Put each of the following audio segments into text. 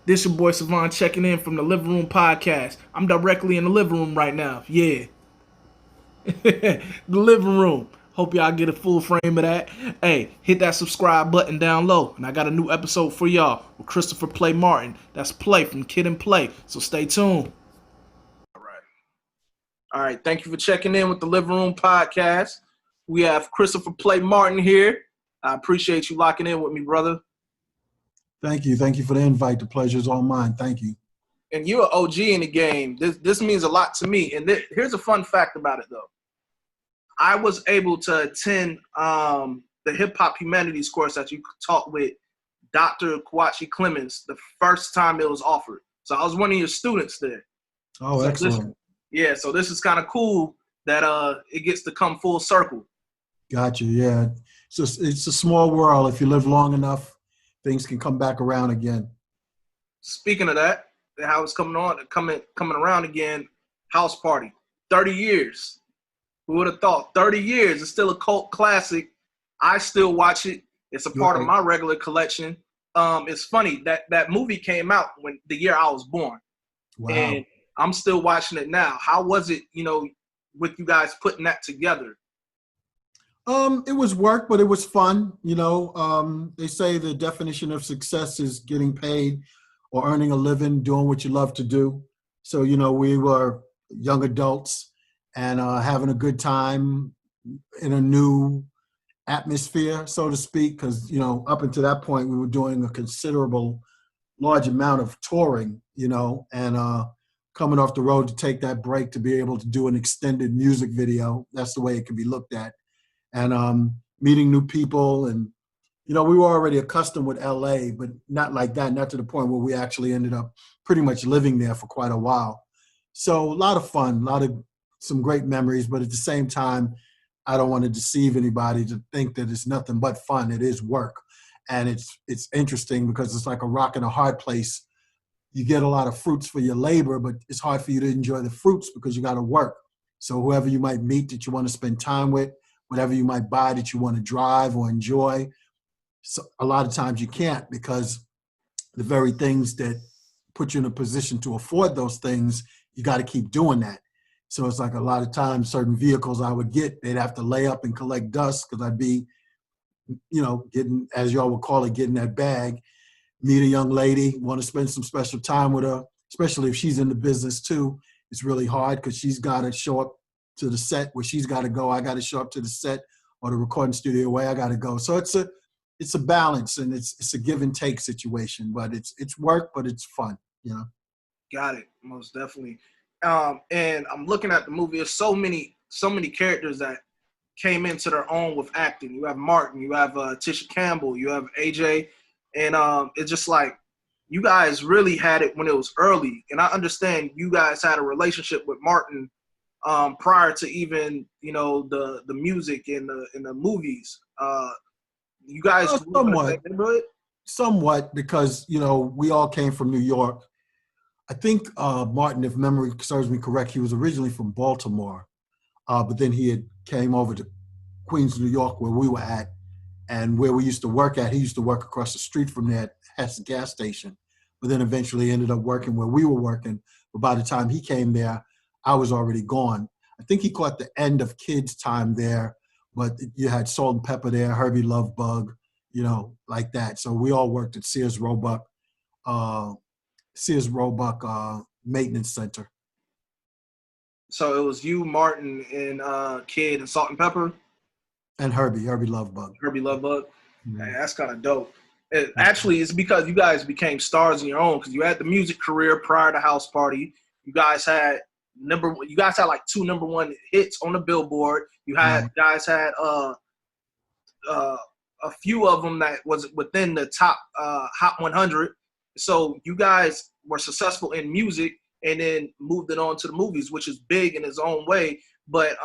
This your boy Savon checking in from the Living Room Podcast. I'm directly in the living room right now. Yeah. The living room. Hope y'all get a full frame of that. Hey, hit that subscribe button down low. And I got a new episode for y'all with Christopher Play Martin. That's Play from Kid and Play. So stay tuned. All right. All right. Thank you for checking in with the Living Room Podcast. We have Christopher Play Martin here. I appreciate you locking in with me, brother. Thank you. Thank you for the invite. The pleasure is all mine. Thank you. And you're an OG in the game. This means a lot to me. And here's a fun fact about it, though. I was able to attend the Hip Hop Humanities course that you taught with Dr. Kwachi Clemens the first time it was offered. So I was one of your students there. Oh, so excellent. So this is kind of cool that it gets to come full circle. Gotcha. Yeah. It's a small world. If you live long enough, things can come back around again. Speaking of that, how it's coming around again, House Party. 30 years. Who would have thought? 30 years. It's still a cult classic. I still watch it. It's a part of my regular collection. It's funny that movie came out when the year I was born. Wow. And I'm still watching it now. How was it, with you guys putting that together? It was work, but it was fun. They say the definition of success is getting paid or earning a living, doing what you love to do. So, we were young adults and having a good time in a new atmosphere, so to speak, because, up until that point, we were doing a considerable, large amount of touring, and coming off the road to take that break to be able to do an extended music video. That's the way it can be looked at. And meeting new people. And, we were already accustomed with LA, but not like that, not to the point where we actually ended up pretty much living there for quite a while. So a lot of fun, some great memories, but at the same time, I don't want to deceive anybody to think that it's nothing but fun. It is work. And it's interesting because it's like a rock and a hard place. You get a lot of fruits for your labor, but it's hard for you to enjoy the fruits because you got to work. So whoever you might meet that you want to spend time with, whatever you might buy that you want to drive or enjoy, so a lot of times you can't because the very things that put you in a position to afford those things, you got to keep doing that. So it's like a lot of times certain vehicles I would get, they'd have to lay up and collect dust because I'd be, getting, as y'all would call it, getting that bag, meet a young lady, want to spend some special time with her, especially if she's in the business too. It's really hard because she's got to show up to the set where she's got to go. I got to show up to the set or the recording studio where I got to go. So it's a balance and it's a give and take situation, but it's work, but it's fun, Got it. Most definitely. And I'm looking at the movie. There's so many characters that came into their own with acting. You have Martin, you have Tisha Campbell, you have AJ, and it's just like you guys really had it when it was early. And I understand you guys had a relationship with Martin prior to even the music in the movies. You guys somewhat because we all came from New York. I think Martin, if memory serves me correct, he was originally from Baltimore, but then he had came over to Queens, New York, where we were at, and where we used to work at. He used to work across the street from there at Hess gas station, but then eventually ended up working where we were working. But by the time he came there, I was already gone. I think he caught the end of Kids' time there, but you had Salt and Pepper there, Herbie Love Bug, like that. So we all worked at Sears Roebuck Maintenance Center. So it was you, Martin, and Kid, and Salt and Pepper? And Herbie Love Bug. Herbie Love Bug? Mm-hmm. Hey, that's kind of dope. Actually, it's because you guys became stars on your own because you had the music career prior to House Party. You guys had like 2 number 1 hits on the Billboard. You guys had a few of them that was within the top Hot 100. So you guys were successful in music and then moved it on to the movies, which is big in its own way. But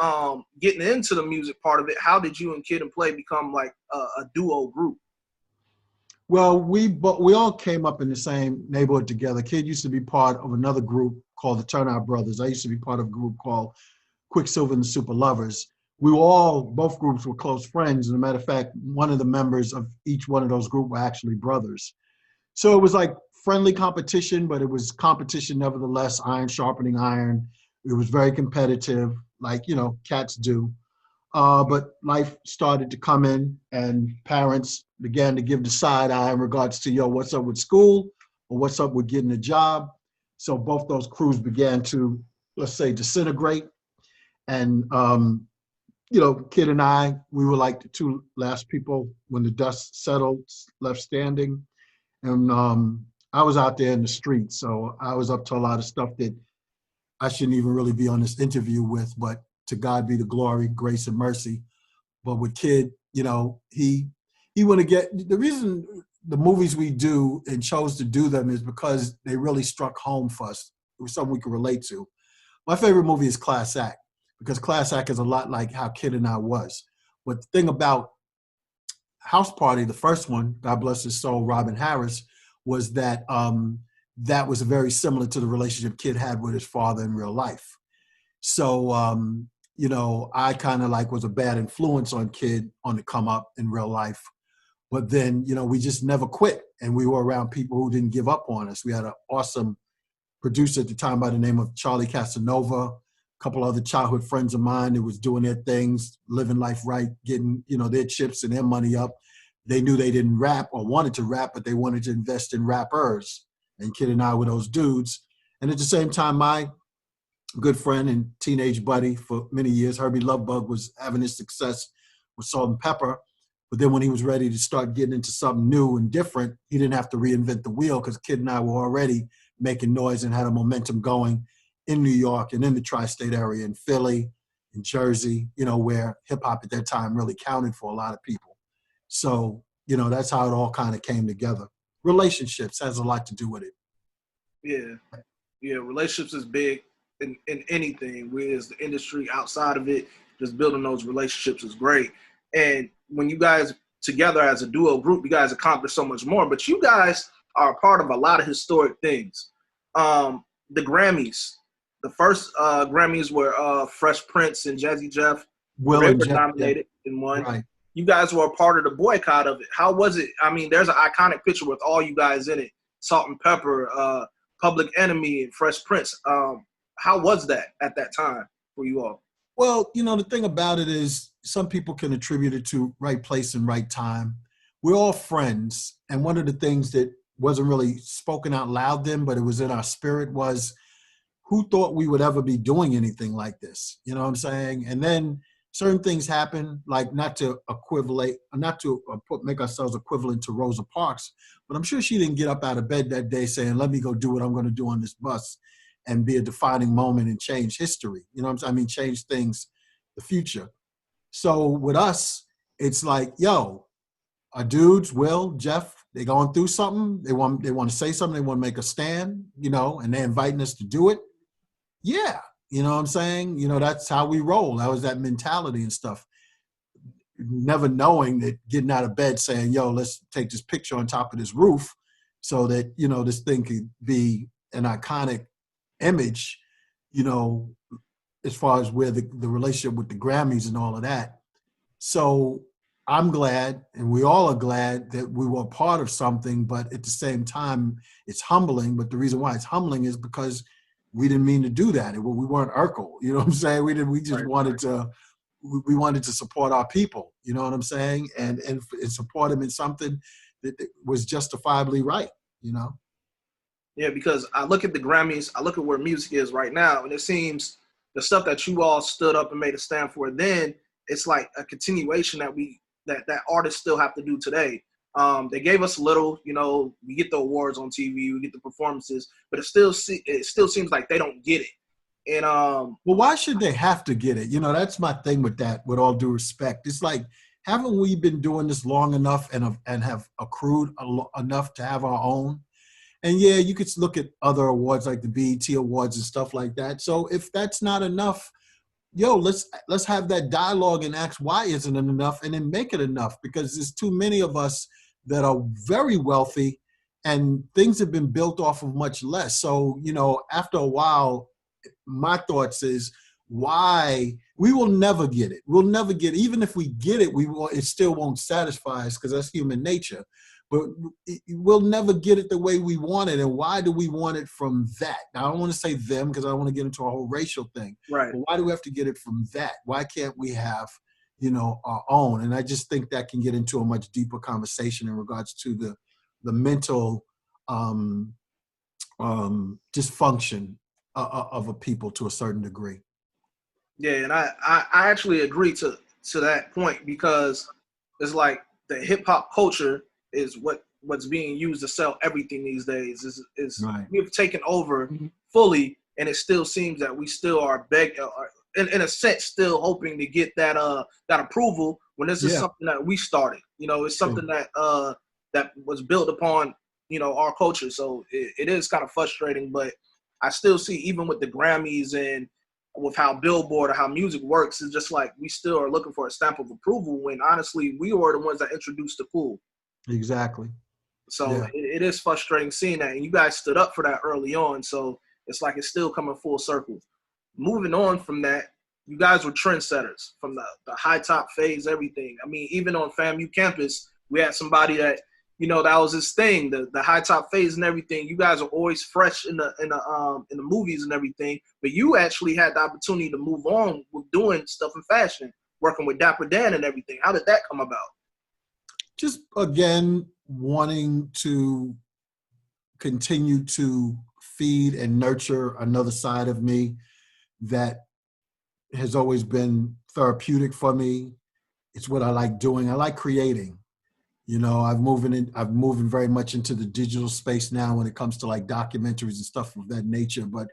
getting into the music part of it, how did you and Kid and Play become like a duo group? Well, we all came up in the same neighborhood together. Kid used to be part of another group called the Turnout Brothers. I used to be part of a group called Quicksilver and the Super Lovers. Both groups were close friends. As a matter of fact, one of the members of each one of those groups were actually brothers. So it was like friendly competition, but it was competition nevertheless, iron sharpening iron. It was very competitive, like, cats do. But life started to come in and parents began to give the side eye in regards to, what's up with school or what's up with getting a job. So both those crews began to, let's say, disintegrate. And, Kid and I, we were like the two last people when the dust settled, left standing. And I was out there in the streets. So I was up to a lot of stuff that I shouldn't even really be on this interview with, but to God be the glory, grace and mercy. But with Kid, he want to get, the reason the movies we do and chose to do them is because they really struck home for us. It was something we could relate to. My favorite movie is Class Act, because Class Act is a lot like how Kid and I was. But the thing about House Party, the first one, God bless his soul, Robin Harris, was that that was very similar to the relationship Kid had with his father in real life. So, I kind of like was a bad influence on Kid on the come up in real life. But then, we just never quit. And we were around people who didn't give up on us. We had an awesome producer at the time by the name of Charlie Casanova, a couple other childhood friends of mine that was doing their things, living life right, getting, their chips and their money up. They knew they didn't rap or wanted to rap, but they wanted to invest in rappers. And Kid and I were those dudes. And at the same time, my good friend and teenage buddy for many years, Herbie Lovebug, was having his success with Salt and Pepper. But then when he was ready to start getting into something new and different, he didn't have to reinvent the wheel, because Kid and I were already making noise and had a momentum going in New York and in the tri-state area, in Philly, in Jersey, where hip hop at that time really counted for a lot of people. So, that's how it all kind of came together. Relationships has a lot to do with it. Yeah. Yeah. Relationships is big in anything. We as the industry outside of it, just building those relationships is great. And when you guys together as a duo group, you guys accomplish so much more, but you guys are a part of a lot of historic things. The Grammys, the first Grammys were Fresh Prince and Jazzy Jeff. Will They and were Jeff, nominated and won. right. You guys were a part of the boycott of it. How was it? I mean, there's an iconic picture with all you guys in it. Salt and Pepper, Public Enemy, and Fresh Prince. How was that at that time for you all? Well, the thing about it is some people can attribute it to right place and right time. We're all friends. And one of the things that wasn't really spoken out loud then, but it was in our spirit, was who thought we would ever be doing anything like this? You know what I'm saying? And then certain things happen, like not to make ourselves equivalent to Rosa Parks, but I'm sure she didn't get up out of bed that day saying, let me go do what I'm going to do on this bus and be a defining moment and change history. You know what I'm saying? I mean, change things, the future. So with us, it's like, yo, our dudes, Will, Jeff, they're going through something. They want to say something. They want to make a stand, and they're inviting us to do it. Yeah. You know what I'm saying? That's how we roll. That was that mentality and stuff. Never knowing that getting out of bed saying, yo, let's take this picture on top of this roof so that, this thing could be an iconic image, as far as where the relationship with the Grammys and all of that. So I'm glad, and we all are glad, that we were a part of something, but at the same time, it's humbling. But the reason why it's humbling is because we didn't mean to do that. We weren't Urkel, you know what I'm saying? We just wanted to support our people, you know what I'm saying? And support them in something that was justifiably right, Yeah, because I look at the Grammys, I look at where music is right now, and it seems the stuff that you all stood up and made a stand for then, it's like a continuation that artists still have to do today. They gave us a little, we get the awards on TV, we get the performances, but it still seems like they don't get it. And well, why should they have to get it? That's my thing with that, with all due respect. It's like, haven't we been doing this long enough and have accrued enough to have our own? And yeah, you could look at other awards like the BET Awards and stuff like that. So if that's not enough, yo, let's have that dialogue and ask why isn't it enough, and then make it enough, because there's too many of us that are very wealthy and things have been built off of much less. So, after a while, my thoughts is why we will never get it. We'll never get it. Even if we get it, it still won't satisfy us, because that's human nature. but we'll never get it the way we want it. And why do we want it from that? Now, I don't want to say them because I don't want to get into a whole racial thing. Right. But why do we have to get it from that? Why can't we have, our own? And I just think that can get into a much deeper conversation in regards to the mental dysfunction of a people to a certain degree. Yeah, and I actually agree to that point, because it's like the hip hop culture is what's being used to sell everything these days. Is Right. We've taken over fully, and it still seems that we still are in a sense still hoping to get that approval when this is something that we started. It's something that was built upon our culture. So it is kind of frustrating, but I still see, even with the Grammys and with how Billboard or how music works, it's just like we still are looking for a stamp of approval, when honestly we were the ones that introduced the cool. Exactly. So it is frustrating seeing that, and you guys stood up for that early on. So it's like it's still coming full circle. Moving on from that, you guys were trendsetters from the high top phase, everything. I mean, even on FAMU campus, we had somebody that that was his thing, the high top phase and everything. You guys are always fresh in the movies and everything, but you actually had the opportunity to move on with doing stuff in fashion, working with Dapper Dan and everything. How did that come about? Just again, wanting to continue to feed and nurture another side of me that has always been therapeutic for me. It's what I like doing. I like creating. I've moving very much into the digital space now when it comes to like documentaries and stuff of that nature. But,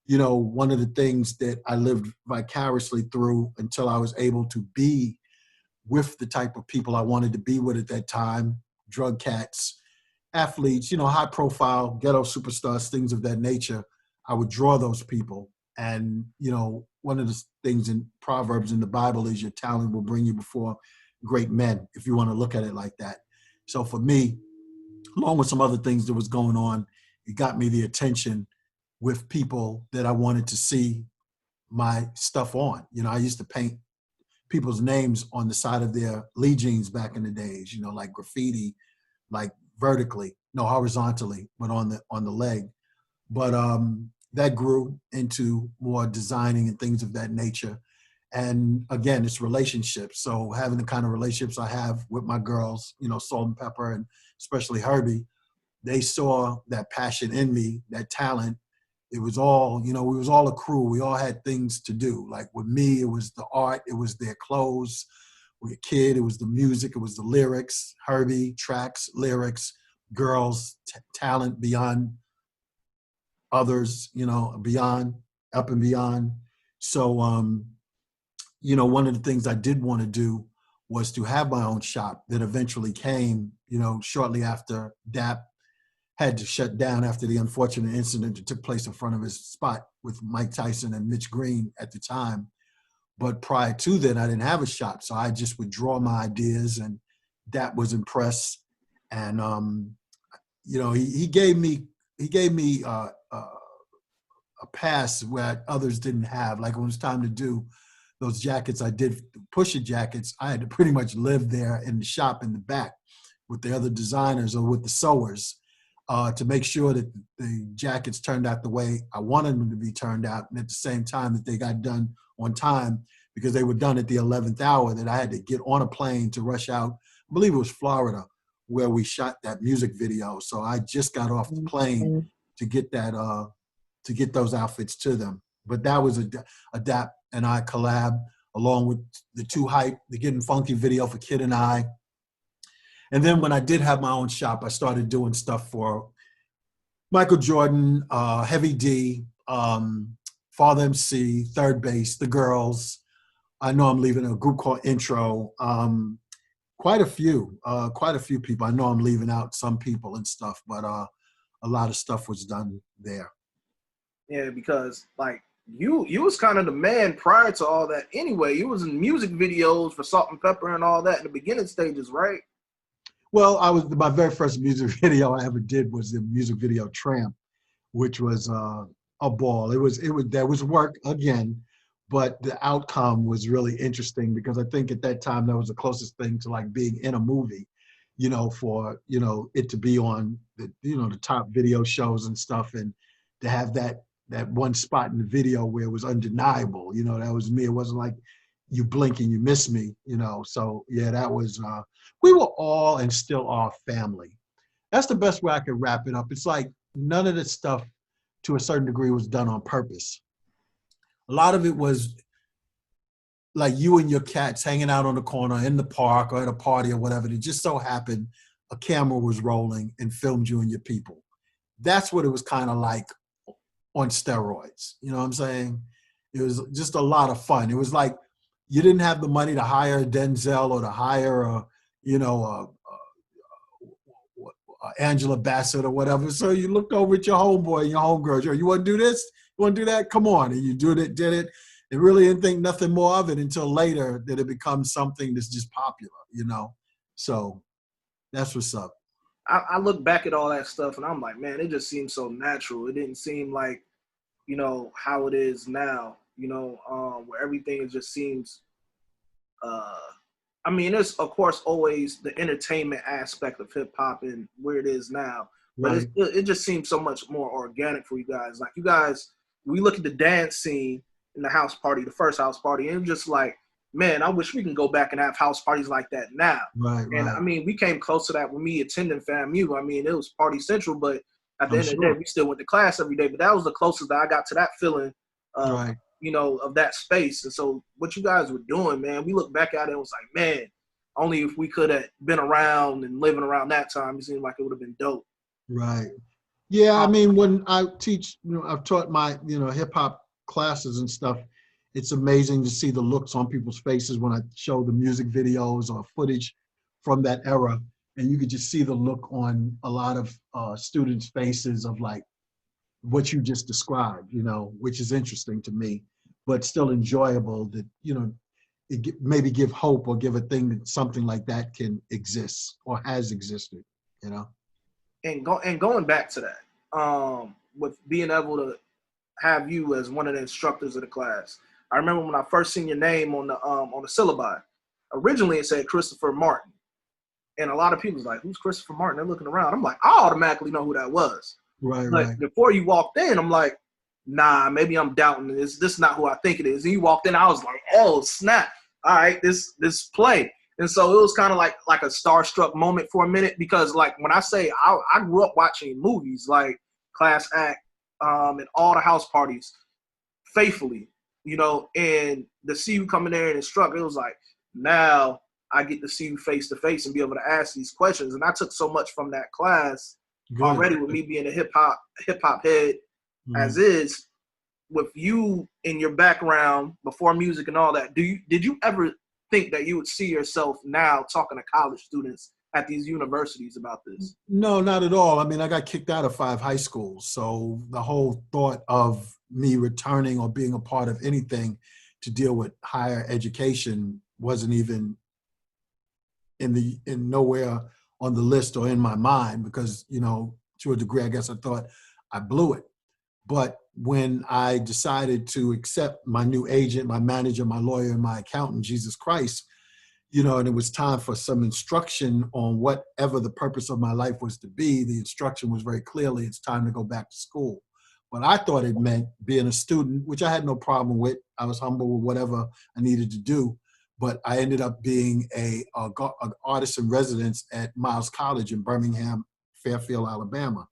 one of the things that I lived vicariously through until I was able to be with the type of people I wanted to be with at that time, drug cats, athletes, high profile, ghetto superstars, things of that nature, I would draw those people. And, one of the things in Proverbs in the Bible is your talent will bring you before great men, if you want to look at it like that. So for me, along with some other things that was going on, it got me the attention with people that I wanted to see my stuff on. I used to paint people's names on the side of their Lee jeans back in the days, like graffiti, like vertically, no, horizontally, but on the leg. But that grew into more designing and things of that nature. And again, it's relationships. So having the kind of relationships I have with my girls, Salt and Pepper, and especially Herbie, they saw that passion in me, that talent. It was all, we was all a crew. We all had things to do. Like with me, it was the art, it was their clothes. With a kid, it was the music, it was the lyrics. Herbie, tracks, lyrics, girls, talent beyond others, beyond, up and beyond. So, one of the things I did want to do was to have my own shop that eventually came, shortly after DAP had to shut down after the unfortunate incident that took place in front of his spot with Mike Tyson and Mitch Green at the time. But prior to that, I didn't have a shop. So I just would draw my ideas, and DAP was impressed. And, he gave me a pass where others didn't have. Like when it was time to do those jackets, I did Pusher jackets. I had to pretty much live there in the shop in the back with the other designers or with the sewers to make sure that the jackets turned out the way I wanted them to be turned out, and at the same time that they got done on time, because they were done at the 11th hour, that I had to get on a plane to rush out. I believe it was Florida where we shot that music video. So I just got off the plane to get that to get those outfits to them. But that was a DAP and I collab, along with the Too Hype, the Getting Funky video for Kid and I. And then when I did have my own shop, I started doing stuff for Michael Jordan, Heavy D, Father MC, Third Base, The Girls. I know I'm leaving a group called Intro. Quite a few people. I know I'm leaving out some people and stuff, but a lot of stuff was done there. Yeah, because like you was kind of the man prior to all that anyway. You was in music videos for Salt and Pepper and all that in the beginning stages, right? Well, my very first music video I ever did was the music video Tramp, which was a ball. There was work again, but the outcome was really interesting because I think at that time that was the closest thing to like being in a movie. for, it to be on the top video shows and stuff, and to have that one spot in the video where it was undeniable, that was me. It wasn't like you blink and you miss me, So yeah, that was, we were all and still are family. That's the best way I could wrap it up. It's like none of this stuff to a certain degree was done on purpose. A lot of it was like you and your cats hanging out on the corner in the park or at a party or whatever. It just so happened a camera was rolling and filmed you and your people. That's what it was kind of like on steroids. You know what I'm saying? It was just a lot of fun. It was like you didn't have the money to hire Denzel or to hire Angela Bassett or whatever. So you looked over at your homeboy and your homegirl. You want to do this? You want to do that? Come on. And you did it. And really didn't think nothing more of it until later that it becomes something that's just popular, So that's what's up. I look back at all that stuff and I'm like, man, it just seems so natural. It didn't seem like, how it is now, where everything just seems, there's of course always the entertainment aspect of hip hop and where it is now, but Right. it just seems so much more organic for you guys. Like you guys, we look at the dance scene in the house party, the first house party, and just like, man, I wish we can go back and have house parties like that now. Right. And we came close to that with me attending FAMU. It was party central, but at the end of the day, we still went to class every day. But that was the closest that I got to that feeling, Right. Of that space. And so what you guys were doing, man, we look back at it and was like, man, only if we could have been around and living around that time, it seemed like it would have been dope. Right. Yeah, when I teach, I've taught my, hip hop classes and stuff. It's amazing to see the looks on people's faces when I show the music videos or footage from that era. And you could just see the look on a lot of students' faces of like what you just described, which is interesting to me, but still enjoyable that, maybe give hope or give a thing that something like that can exist or has existed, And going back to that, with being able to have you as one of the instructors of the class. I remember when I first seen your name on the syllabi. Originally it said Christopher Martin. And a lot of people was like, who's Christopher Martin? They're looking around. I'm like, I automatically know who that was. Right. But before you walked in, I'm like, nah, maybe I'm doubting this. This is not who I think it is. And you walked in, I was like, oh, snap. All right, this play. And so it was kind of like a starstruck moment for a minute because like when I say I grew up watching movies like Class Act and all the house parties faithfully, and to see you come in there and instruct, it was like now I get to see you face to face and be able to ask these questions. And I took so much from that class already with me being a hip hop head as is. With you in your background before music and all that, did you ever think that you would see yourself now talking to college students at these universities about this? No, not at all. I got kicked out of 5 high schools. So the whole thought of me returning or being a part of anything to deal with higher education wasn't even in nowhere on the list or in my mind because, to a degree, I guess I thought I blew it. But when I decided to accept my new agent, my manager, my lawyer, and my accountant, Jesus Christ, and it was time for some instruction on whatever the purpose of my life was to be, the instruction was very clearly, it's time to go back to school. But I thought it meant being a student, which I had no problem with. I was humble with whatever I needed to do. But I ended up being an artist in residence at Miles College in Birmingham, Fairfield, Alabama.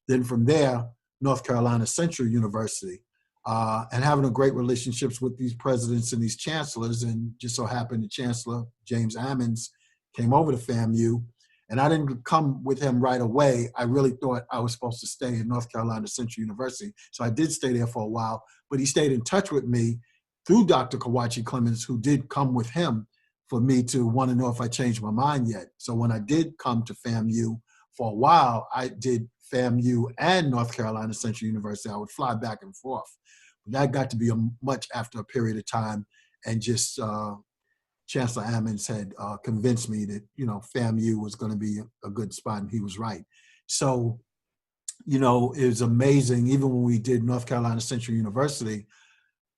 Then from there, North Carolina Central University, and having a great relationships with these presidents and these chancellors. And just so happened the chancellor, James Ammons, came over to FAMU. And I didn't come with him right away. I really thought I was supposed to stay in North Carolina Central University. So I did stay there for a while, but he stayed in touch with me through Dr. Kawachi Clemens, who did come with him for me to want to know if I changed my mind yet. So when I did come to FAMU for a while, I did FAMU and North Carolina Central University. I would fly back and forth. But that got to be much after a period of time, and just Chancellor Ammons had convinced me that, FAMU was going to be a good spot, and he was right. So, it was amazing. Even when we did North Carolina Central University,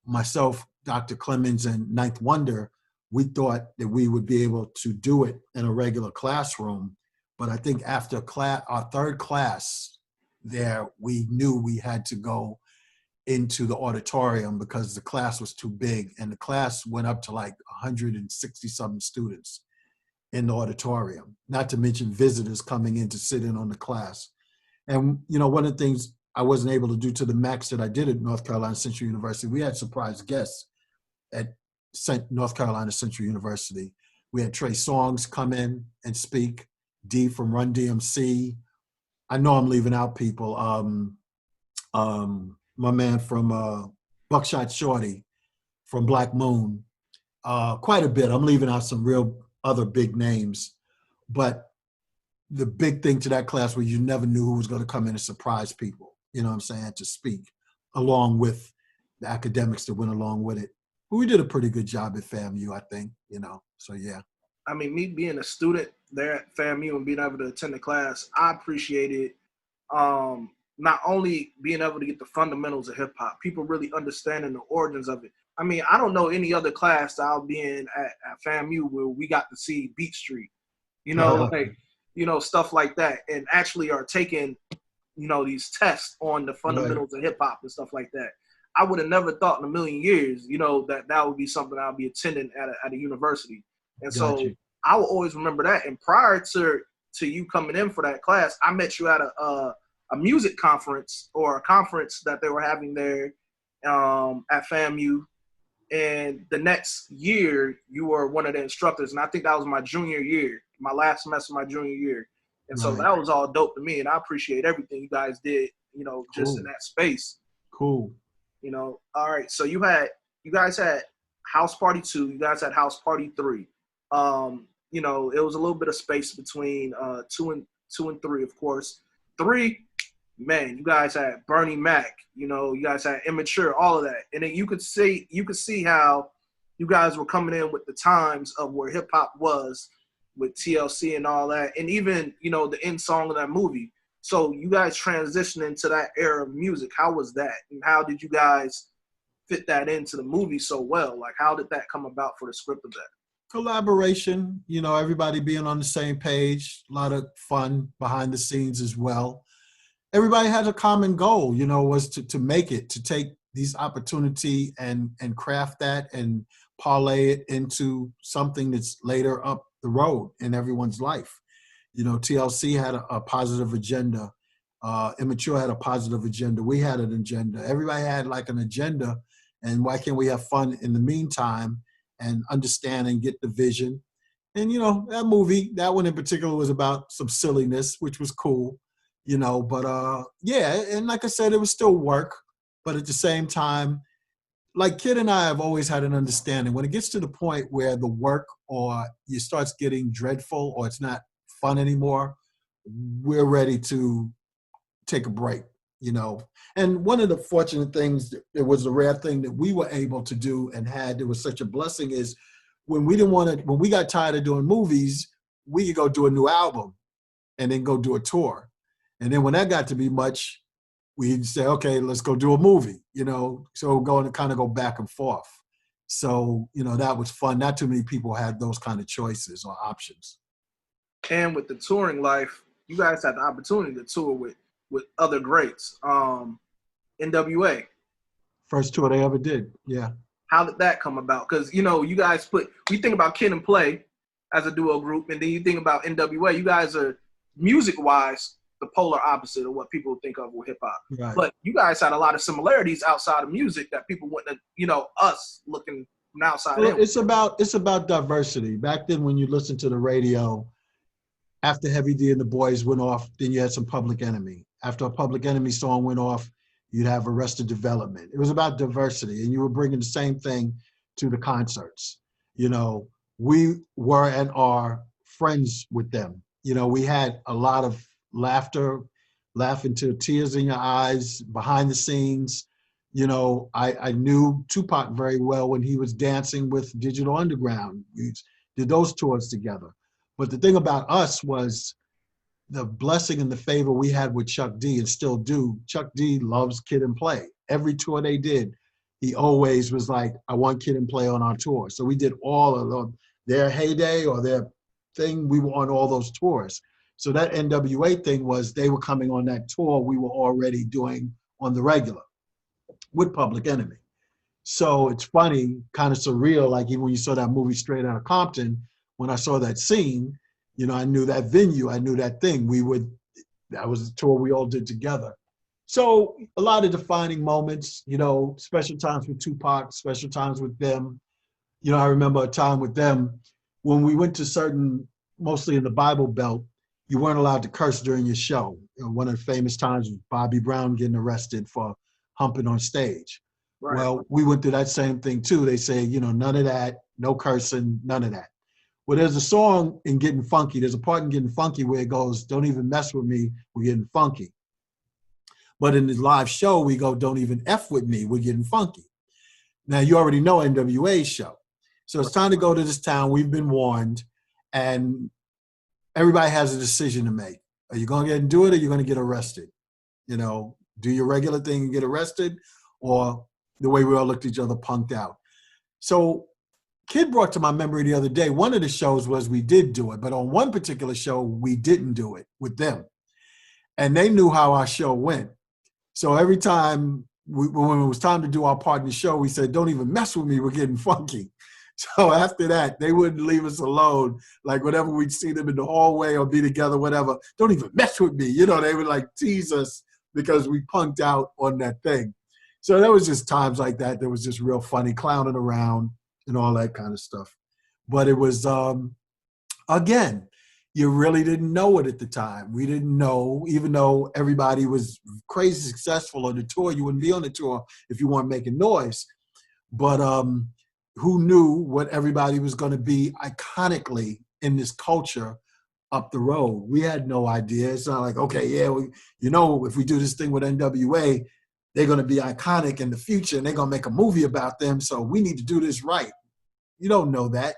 myself, Dr. Clemens, and Ninth Wonder, we thought that we would be able to do it in a regular classroom But I think after our third class there, we knew we had to go into the auditorium because the class was too big, and the class went up to like 160 something students in the auditorium, not to mention visitors coming in to sit in on the class. And, one of the things I wasn't able to do to the max that I did at North Carolina Central University, we had surprise guests at North Carolina Central University. We had Trey Songz come in and speak, D from Run DMC. I know I'm leaving out people. My man from Buckshot Shorty from Black Moon. Quite a bit. I'm leaving out some real other big names. But the big thing to that class was you never knew who was going to come in and surprise people, you know what I'm saying, to speak, along with the academics that went along with it. But we did a pretty good job at FAMU, I think, so yeah. I mean, me being a student there at FAMU and being able to attend the class, I appreciated not only being able to get the fundamentals of hip hop, people really understanding the origins of it. I mean, I don't know any other class that I'll be in at FAMU where we got to see Beat Street, stuff like that, and actually are taking, these tests on the fundamentals of hip hop and stuff like that. I would have never thought in a million years, that would be something I'll be attending at a university. And so I will always remember that. And prior to you coming in for that class, I met you at a music conference or a conference that they were having there at FAMU. And the next year, you were one of the instructors. And I think that was my junior year, my last semester of my junior year. And so that was all dope to me. And I appreciate everything you guys did, just in that space. Cool. All right. So you guys had House Party 2. You guys had House Party 3. It was a little bit of space between 2 and 3, of course. 3, man, you guys had Bernie Mac, you guys had Immature, all of that. And then you could see how you guys were coming in with the times of where hip hop was with TLC and all that. And even, the end song of that movie. So you guys transitioned into that era of music. How was that? And how did you guys fit that into the movie so well? Like, how did that come about for the script of that? Collaboration, everybody being on the same page, a lot of fun behind the scenes as well. Everybody had a common goal, was to make it, to take these opportunity and craft that and parlay it into something that's later up the road in everyone's life. TLC had a positive agenda. Immature had a positive agenda. We had an agenda. Everybody had like an agenda. And why can't we have fun in the meantime and understand and get the vision? And, that movie, that one in particular was about some silliness, which was cool, but yeah. And like I said, it was still work. But at the same time, like Kid and I have always had an understanding when it gets to the point where the work or it starts getting dreadful or it's not fun anymore, we're ready to take a break, And one of the fortunate things, it was a rare thing that we were able to do and had, it was such a blessing, is when we got tired of doing movies, we could go do a new album and then go do a tour. And then when that got to be much, we'd say, okay, let's go do a movie, so going to kind of go back and forth. So, that was fun. Not too many people had those kind of choices or options. And with the touring life, you guys had the opportunity to tour with other greats. NWA. First tour they ever did, yeah. How did that come about? Because, you guys we think about Kid and Play as a duo group, and then you think about NWA. You guys are, music-wise, the polar opposite of what people think of with hip-hop. Right. But you guys had a lot of similarities outside of music that people wouldn't have, us looking from outside in. It's about diversity. Back then when you listened to the radio, after Heavy D and the Boys went off, then you had some Public Enemy. After a Public Enemy song went off, you'd have Arrested Development. It was about diversity, and you were bringing the same thing to the concerts. We were and are friends with them. We had a lot of laughter, laughing till tears in your eyes, behind the scenes. I knew Tupac very well when he was dancing with Digital Underground. We did those tours together. But the thing about us was the blessing and the favor we had with Chuck D, and still do. Chuck D loves Kid and Play. Every tour they did, he always was like, I want Kid and Play on our tour. So we did all of their heyday or their thing. We were on all those tours. So that NWA thing was they were coming on that tour we were already doing on the regular with Public Enemy. So it's funny, kind of surreal, like even when you saw that movie Straight Outta Compton, when I saw that scene, you know, I knew that venue, I knew that thing. That was a tour we all did together. So a lot of defining moments, you know, special times with Tupac, special times with them. You know, I remember a time with them when we went to certain, mostly in the Bible Belt, you weren't allowed to curse during your show. You know, one of the famous times was Bobby Brown getting arrested for humping on stage. Right. Well, we went through that same thing too. They say, you know, none of that, no cursing, none of that. Well, there's a song in Getting Funky. There's a part in Getting Funky where it goes, don't even mess with me, we're getting funky. But in the live show, we go, don't even F with me, we're getting funky. Now, you already know NWA's show. So it's time to go to this town. We've been warned. And everybody has a decision to make. Are you going to get and do it, or are you going to get arrested? You know, do your regular thing and get arrested, or the way we all looked at each other, punked out. So Kid brought to my memory the other day, one of the shows was we did do it, but on one particular show, we didn't do it with them. And they knew how our show went. So every time, when it was time to do our part in the show, we said, don't even mess with me, we're getting funky. So after that, they wouldn't leave us alone. Like whenever we'd see them in the hallway or be together, whatever, don't even mess with me. You know, they would like tease us because we punked out on that thing. So there was just times like that. There was just real funny clowning around and all that kind of stuff. But it was, again, you really didn't know it at the time. We didn't know, even though everybody was crazy successful on the tour, you wouldn't be on the tour if you weren't making noise. But who knew what everybody was going to be iconically in this culture up the road? We had no idea. It's not like, okay, yeah, you know, if we do this thing with NWA, they're going to be iconic in the future and they're going to make a movie about them. So we need to do this right. You don't know that.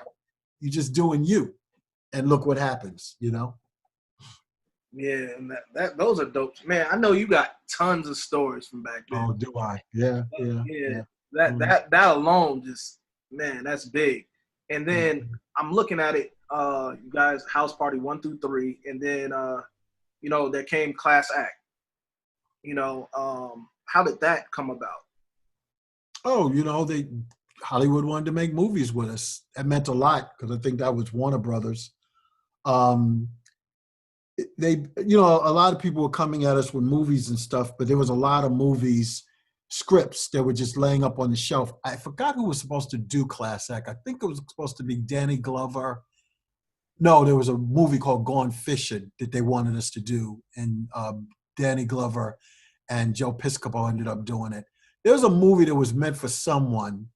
You're just doing you. And look what happens, you know? Yeah, and those are dope. Man, I know you got tons of stories from back then. Oh, do I? Yeah. That alone just, man, that's big. And then I'm looking at it, you guys, House Party 1 through 3, and then you know, there came Class Act. You know, how did that come about? Oh, you know, Hollywood wanted to make movies with us. That meant a lot because I think that was Warner Brothers. They, you know, a lot of people were coming at us with movies and stuff, but there was a lot of movies, scripts that were just laying up on the shelf. I forgot who was supposed to do Class Act. I think it was supposed to be Danny Glover. No, there was a movie called Gone Fishing that they wanted us to do, and Danny Glover and Joe Piscopo ended up doing it. There was a movie that was meant for some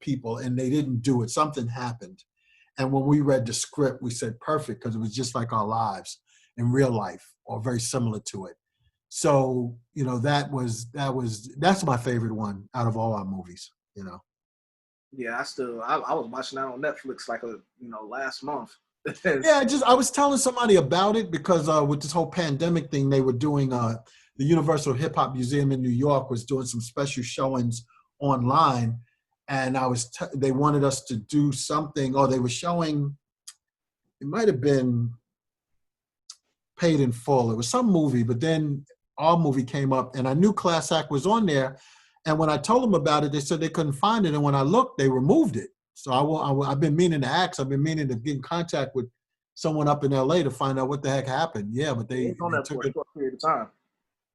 people, and they didn't do it. Something happened. And when we read the script, we said perfect, because it was just like our lives in real life, or very similar to it. So, you know, that's my favorite one out of all our movies, you know. Yeah, I was watching that on Netflix like last month. Yeah, I was telling somebody about it because with this whole pandemic thing, they were doing the Universal Hip Hop Museum in New York was doing some special showings online, and they wanted us to do something, or they were showing, it might have been Paid in Full. It was some movie, but then our movie came up, and I knew Class Act was on there. And when I told them about it, they said they couldn't find it. And when I looked, they removed it. So I've been meaning to ask. I've been meaning to get in contact with someone up in LA to find out what the heck happened. Yeah, but it was on there for a short period of time.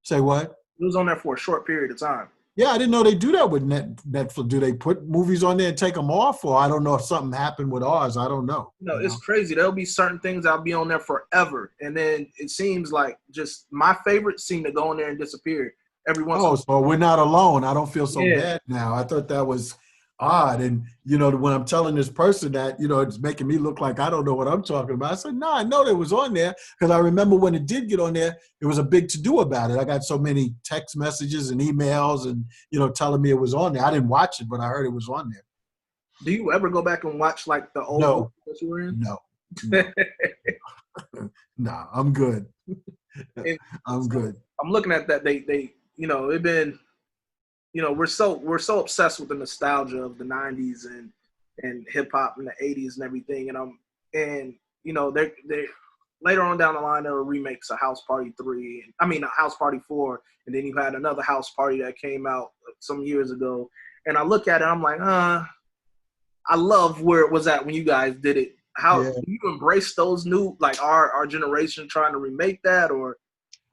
Say what? It was on there for a short period of time. Yeah, I didn't know they do that with Netflix. Do they put movies on there and take them off? Or I don't know if something happened with ours. I don't know. No, it's crazy. There'll be certain things that'll be on there forever. And then it seems like just my favorites seem to go on there and disappear every once in a while. So we're not alone. I don't feel so bad now. I thought that was odd. And, you know, when I'm telling this person that, you know, it's making me look like I don't know what I'm talking about. I said, no, I know that was on there, because I remember when it did get on there, it was a big to-do about it. I got so many text messages and emails and, you know, telling me it was on there. I didn't watch it, but I heard it was on there. Do you ever go back and watch like the old movies that you were in? No. No, I'm good. I'm good. I'm looking at that. They you know, it been, you know, we're so obsessed with the nostalgia of the 90s and hip hop in the 80s and everything. And you know, later on down the line, there were remakes of House Party 3. I mean, House Party 4. And then you had another House Party that came out some years ago. And I look at it, I'm like, I love where it was at when you guys did it. How Yeah. do you embrace those new, like our generation trying to remake that, or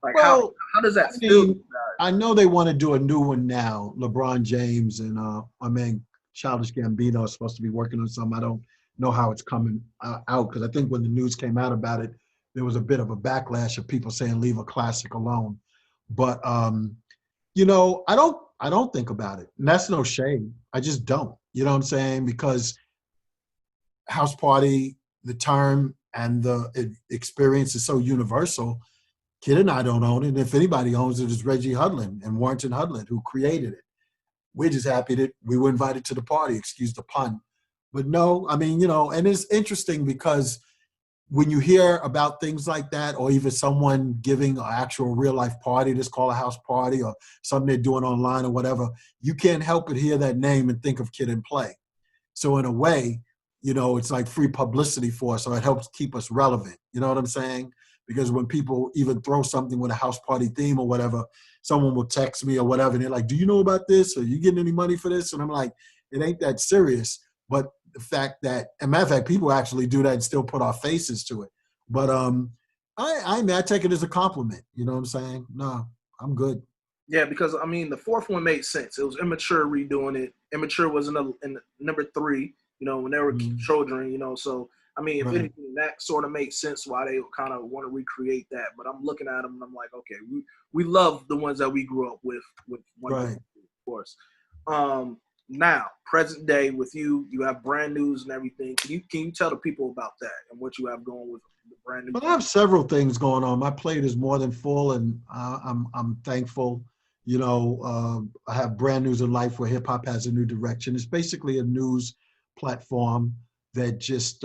like Well, how does I that feel to you mean, guys? I know they want to do a new one now. LeBron James and I mean, Childish Gambino is supposed to be working on something. I don't know how it's coming out because I think when the news came out about it, there was a bit of a backlash of people saying leave a classic alone. But I don't think about it, and that's no shame. I just don't. You know what I'm saying? Because house party, the term and the experience is so universal. Kid and I don't own it. And if anybody owns it, it's Reggie Hudlin and Warrington Hudlin who created it. We're just happy that we were invited to the party, excuse the pun. But no, I mean, and it's interesting because when you hear about things like that, or even someone giving an actual real life party that's called a house party or something they're doing online or whatever, you can't help but hear that name and think of Kid and Play. So in a way, it's like free publicity for us, so it helps keep us relevant. You know what I'm saying? Because when people even throw something with a house party theme or whatever, someone will text me or whatever, and they're like, "Do you know about this? Are you getting any money for this?" And I'm like, "It ain't that serious." But the fact that, as a matter of fact, people actually do that and still put our faces to it. But I take it as a compliment. You know what I'm saying? No, I'm good. Yeah, because I mean, the fourth one made sense. It was Immature redoing it. Immature was in number 3. When they were children. So I mean, if Right. anything, that sort of makes sense why they kind of want to recreate that. But I'm looking at them and I'm like, okay, we love the ones that we grew up with Wonder Right. Woman, of course. Now, present day with you have brand news and everything. Can you tell the people about that and what you have going with the brand new? But I have several things going on. My plate is more than full, and I'm thankful. I have Brand News in Life where hip hop has a new direction. It's basically a news platform that just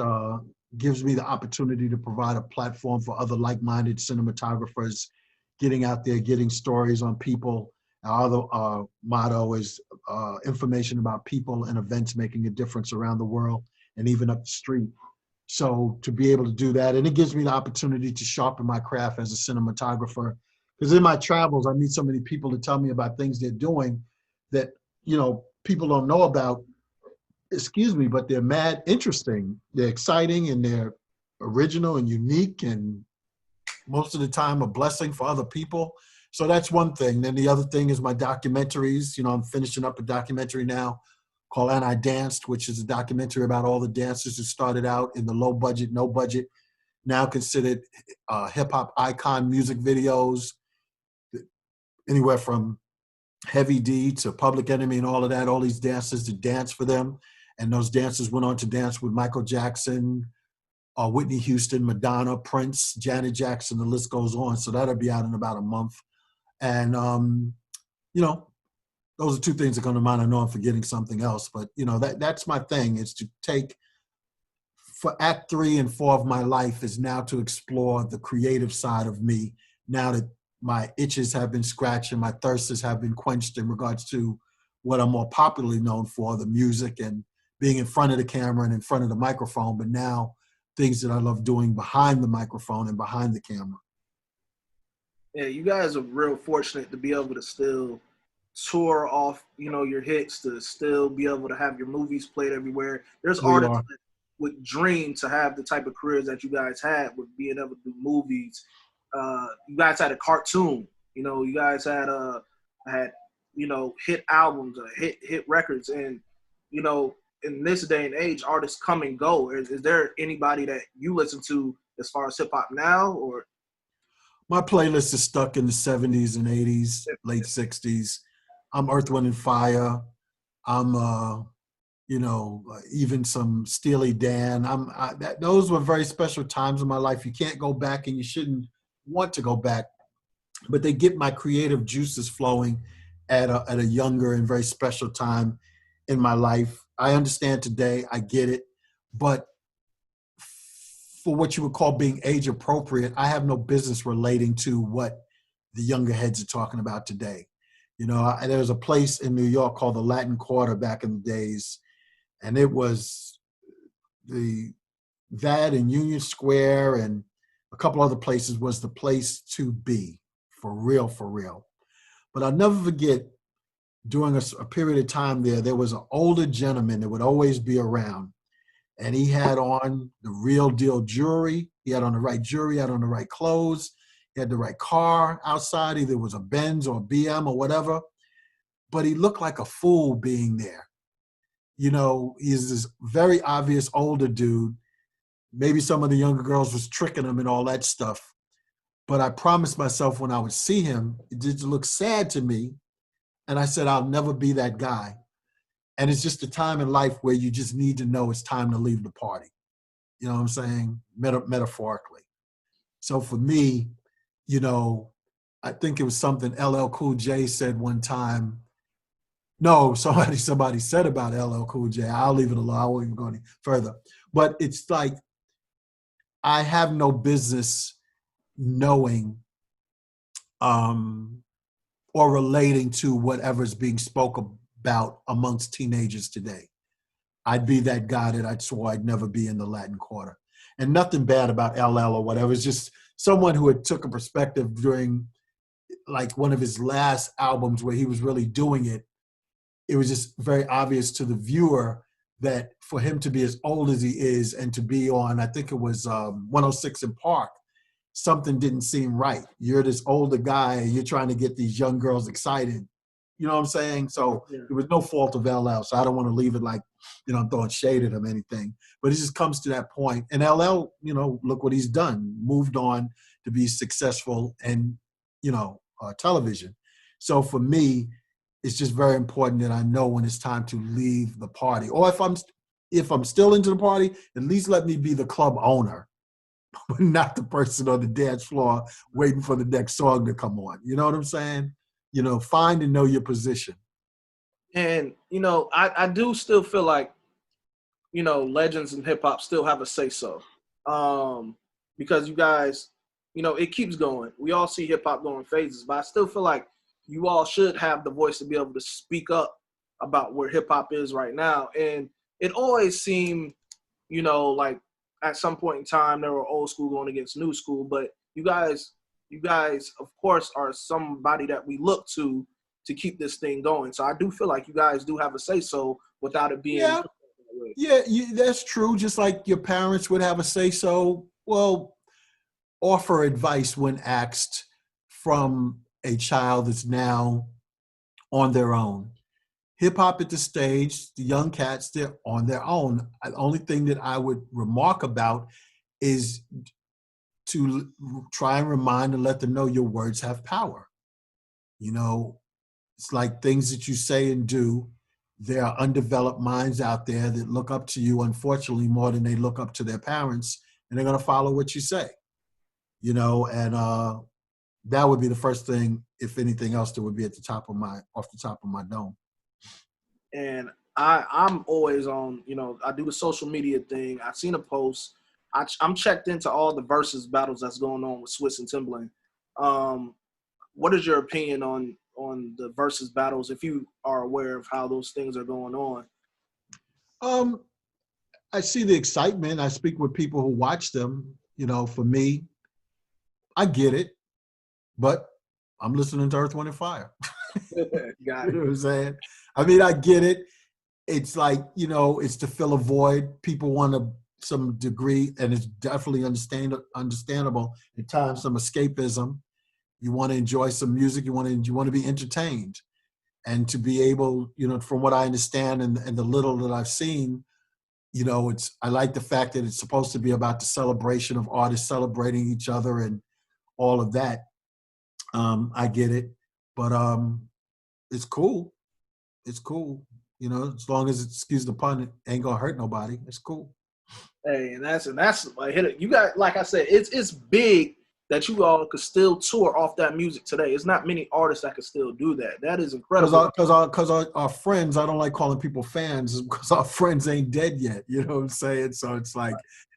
gives me the opportunity to provide a platform for other like-minded cinematographers, getting out there, getting stories on people. Our other motto is information about people and events making a difference around the world and even up the street. So to be able to do that, and it gives me the opportunity to sharpen my craft as a cinematographer. Because in my travels, I meet so many people to tell me about things they're doing that, people don't know about, excuse me, but they're mad interesting. They're exciting and they're original and unique and most of the time a blessing for other people. So that's one thing. Then the other thing is my documentaries. I'm finishing up a documentary now called And I Danced, which is a documentary about all the dancers who started out in the low budget, no budget, now considered hip hop icon music videos, anywhere from Heavy D to Public Enemy and all of that, all these dancers to dance for them. And those dancers went on to dance with Michael Jackson, Whitney Houston, Madonna, Prince, Janet Jackson, the list goes on. So that'll be out in about a month. And, those are two things that come to mind. I know I'm forgetting something else, but, that's my thing, is to take, for Act 3 and 4 of my life is now to explore the creative side of me, now that my itches have been scratched and my thirsts have been quenched in regards to what I'm more popularly known for, the music and being in front of the camera and in front of the microphone, but now things that I love doing behind the microphone and behind the camera. Yeah, you guys are real fortunate to be able to still tour off, your hits, to still be able to have your movies played everywhere. There's We artists are. that would dream to have the type of careers that you guys had with being able to do movies. You guys had a cartoon. You guys had hit albums, hit records, and in this day and age, artists come and go. Is there anybody that you listen to as far as hip hop now, or My playlist is stuck in the 70s and 80s, late 60s. I'm Earth, Wind, and Fire. I'm, even some Steely Dan. Those were very special times in my life. You can't go back and you shouldn't want to go back, but they get my creative juices flowing at a younger and very special time in my life. I understand today, I get it, but for what you would call being age appropriate, I have no business relating to what the younger heads are talking about today. There was a place in New York called the Latin Quarter back in the days, and it was that and Union Square and A couple other places was the place to be, for real, for real. But I'll never forget, during a period of time there was an older gentleman that would always be around. And he had on the real deal jewelry. He had on the right jewelry, had on the right clothes. He had the right car outside. Either it was a Benz or a BM or whatever. But he looked like a fool being there. You know, he's this very obvious older dude. Maybe some of the younger girls was tricking him and all that stuff. But I promised myself when I would see him, it did look sad to me. And I said, I'll never be that guy. And it's just a time in life where you just need to know it's time to leave the party. You know what I'm saying? Metaphorically. So for me, you know, I think it was something LL Cool J said one time. No, somebody said about LL Cool J. I'll leave it alone. I won't even go any further. But it's like, I have no business knowing or relating to whatever's being spoken about amongst teenagers today. I'd be that guy that I swore I'd never be in the Latin Quarter. And nothing bad about LL or whatever. It's just someone who had took a perspective during like one of his last albums where he was really doing it. It was just very obvious to the viewer that for him to be as old as he is and to be on, I think it was 106 in Park, something didn't seem right. You're this older guy and you're trying to get these young girls excited. You know what I'm saying? So it was no fault of LL. So I don't want to leave it like, you know, I'm throwing shade at him or anything. But it just comes to that point. And LL, you know, look what he's done. Moved on to be successful in, you know, television. So for me, it's just very important that I know when it's time to leave the party. Or if I'm still into the party, at least let me be the club owner, but not the person on the dance floor waiting for the next song to come on. You know what I'm saying? You know, find and know your position. And, you know, I do still feel like, you know, legends in hip hop still have a say so. Because you guys, you know, it keeps going. We all see hip hop going phases, but I still feel like you all should have the voice to be able to speak up about where hip hop is right now. And it always seemed, you know, like at some point in time there were old school going against new school, but you guys of course are somebody that we look to keep this thing going. So I do feel like you guys do have a say so without it being that's true. Just like your parents would have a say so. Well, offer advice when asked from a child that's now on their own. Hip hop at the stage, the young cats, they're on their own. The only thing that I would remark about is to try and remind and let them know your words have power. You know, it's like things that you say and do. There are undeveloped minds out there that look up to you, unfortunately, more than they look up to their parents, and they're going to follow what you say. You know, and that would be the first thing, if anything else, that would be off the top of my dome. And I'm always on, you know, I do the social media thing. I've seen a post. I'm checked into all the versus battles that's going on with Swiss and Timbaland. What is your opinion on the versus battles, if you are aware of how those things are going on? I see the excitement. I speak with people who watch them. You know, for me, I get it, but I'm listening to Earth, Wind, and Fire. Got You know what I'm saying? I mean, I get it. It's like, you know, it's to fill a void. People want some degree, and it's definitely understandable at times, some escapism. You want to enjoy some music. You want to be entertained, and to be able, you know, from what I understand and the little that I've seen, you know, I like the fact that it's supposed to be about the celebration of artists celebrating each other and all of that. I get it, but it's cool. It's cool. You know, as long as it's, excuse the pun, it ain't gonna hurt nobody. It's cool. Hey, and that's like, hit it. You got, like I said, it's big that you all could still tour off that music today. It's not many artists that could still do that. That is incredible. Because our friends, I don't like calling people fans because our friends ain't dead yet. You know what I'm saying? So it's like,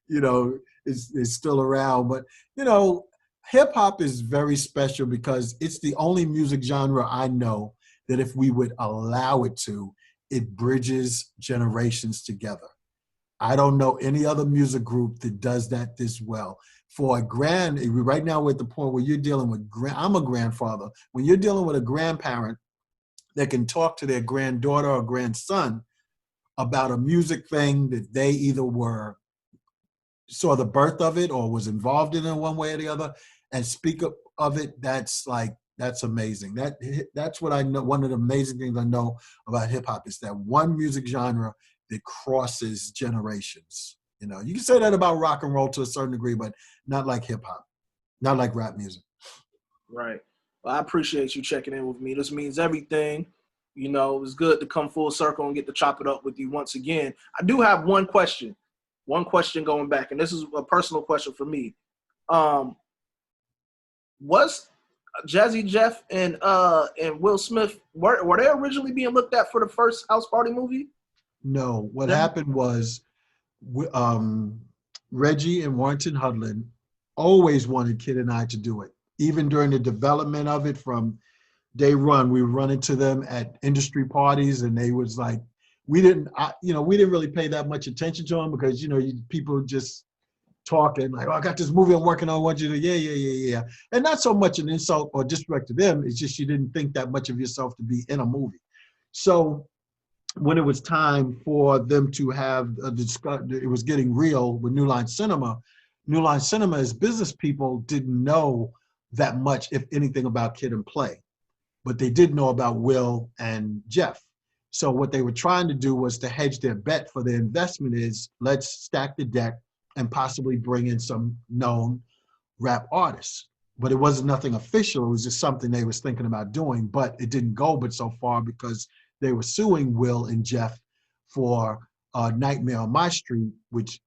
you know, it's still around. But, you know, hip hop is very special because it's the only music genre I know that if we would allow it to, it bridges generations together. I don't know any other music group that does that this well. For a right now we're at the point where you're dealing with, I'm a grandfather. When you're dealing with a grandparent that can talk to their granddaughter or grandson about a music thing that they either saw the birth of it or was involved in one way or the other, and speak of it, that's amazing. That's what I know. One of the amazing things I know about hip hop is that one music genre that crosses generations. You know, you can say that about rock and roll to a certain degree, but not like hip hop, not like rap music. Right. Well, I appreciate you checking in with me. This means everything. You know, it was good to come full circle and get to chop it up with you once again. I do have one question going back, and this is a personal question for me. Was Jazzy Jeff and Will Smith, were they originally being looked at for the first House Party movie? No, what happened was Reggie and Warrington Hudlin always wanted Kid and I to do it. Even during the development of it from day one, we would run into them at industry parties, and they was like, we didn't really pay that much attention to them because, people just talking like, oh, I got this movie I'm working on. I want you to, yeah. And not so much an insult or disrespect to them. It's just you didn't think that much of yourself to be in a movie. So when it was time for them to have it was getting real with New Line Cinema. New Line Cinema, as business people, didn't know that much, if anything, about Kid and Play, but they did know about Will and Jeff. So what they were trying to do was to hedge their bet for their investment is, let's stack the deck and possibly bring in some known rap artists. But it wasn't nothing official. It was just something they was thinking about doing, but it didn't go but so far because they were suing Will and Jeff for Nightmare on My Street, which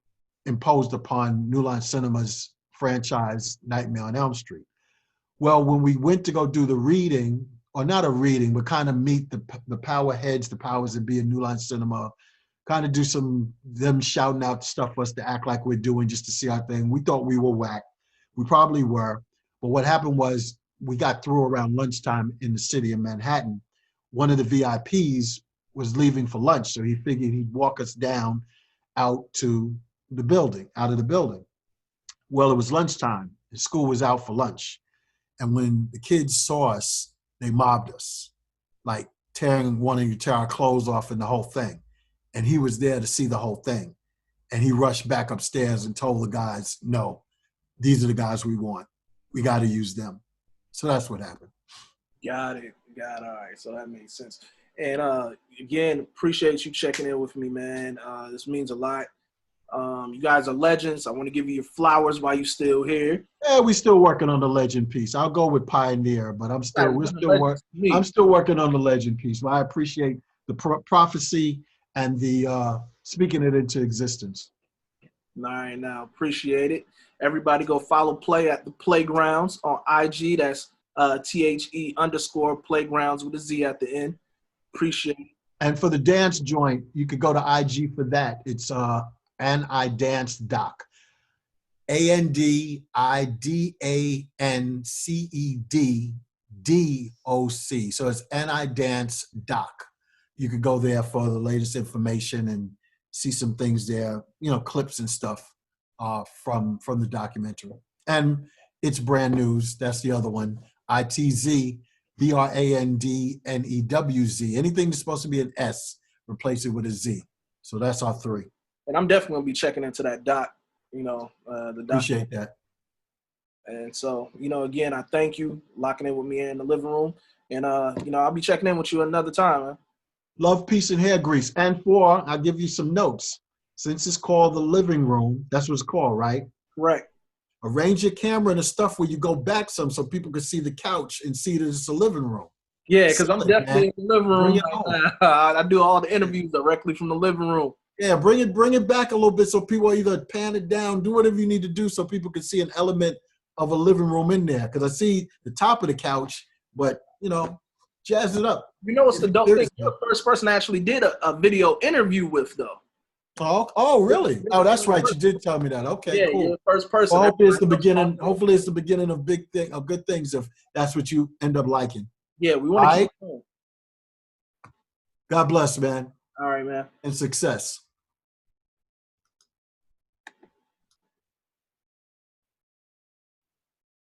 imposed upon New Line Cinema's franchise Nightmare on Elm Street. Well, when we went to go do the reading, or not a reading, but kind of meet the power heads, the powers that be in New Line Cinema, kind of do them shouting out stuff for us to act like we're doing just to see our thing. We thought we were whack. We probably were. But what happened was we got through around lunchtime in the city of Manhattan. One of the VIPs was leaving for lunch, so he figured he'd walk us down out of the building. Well, it was lunchtime. The school was out for lunch. And when the kids saw us, they mobbed us, like wanting to tear our clothes off and the whole thing. And he was there to see the whole thing. And he rushed back upstairs and told the guys, no, these are the guys we want. We got to use them. So that's what happened. Got it. All right. So that makes sense. And again, appreciate you checking in with me, man. This means a lot. You guys are legends. I want to give you your flowers while you're still here. Yeah, we're still working on the legend piece. I'll go with pioneer, but I'm still working on the legend piece. Well, I appreciate the prophecy and the speaking it into existence. All right, now appreciate it. Everybody go follow Play at the Playgrounds on IG. That's THE_Playgrounds with a Z at the end. Appreciate it. And for the dance joint, you could go to IG for that. It's And I Dance Doc. ANDIDANCEDDOC. So it's And I Dance Doc. You could go there for the latest information and see some things there, clips and stuff from the documentary. And it's brand news. That's the other one. ITZBRANDNEWZ. Anything that's supposed to be an S, replace it with a Z. So that's our three. And I'm definitely going to be checking into that doc, the doc. Appreciate that. And so, again, I thank you locking in with me in the living room. And, I'll be checking in with you another time, man. Love, peace, and hair grease. And I'll give you some notes. Since it's called the living room, that's what it's called, right? Correct. Arrange your camera and the stuff where you go back some so people can see the couch and see that it's a living room. Yeah, because I'm definitely in the living room. I do all the interviews directly from the living room. Yeah, bring it back a little bit so people either pan it down, do whatever you need to do so people can see an element of a living room in there. Because I see the top of the couch, but, jazz it up. What's the dope thing? You're the first person I actually did a video interview with, though. Oh, really? Oh, that's right. You did tell me that. Okay, yeah, cool. You're the first person. Well, hopefully it's the beginning of good things if that's what you end up liking. Yeah, we want to keep going. God bless, man. All right, man. And success.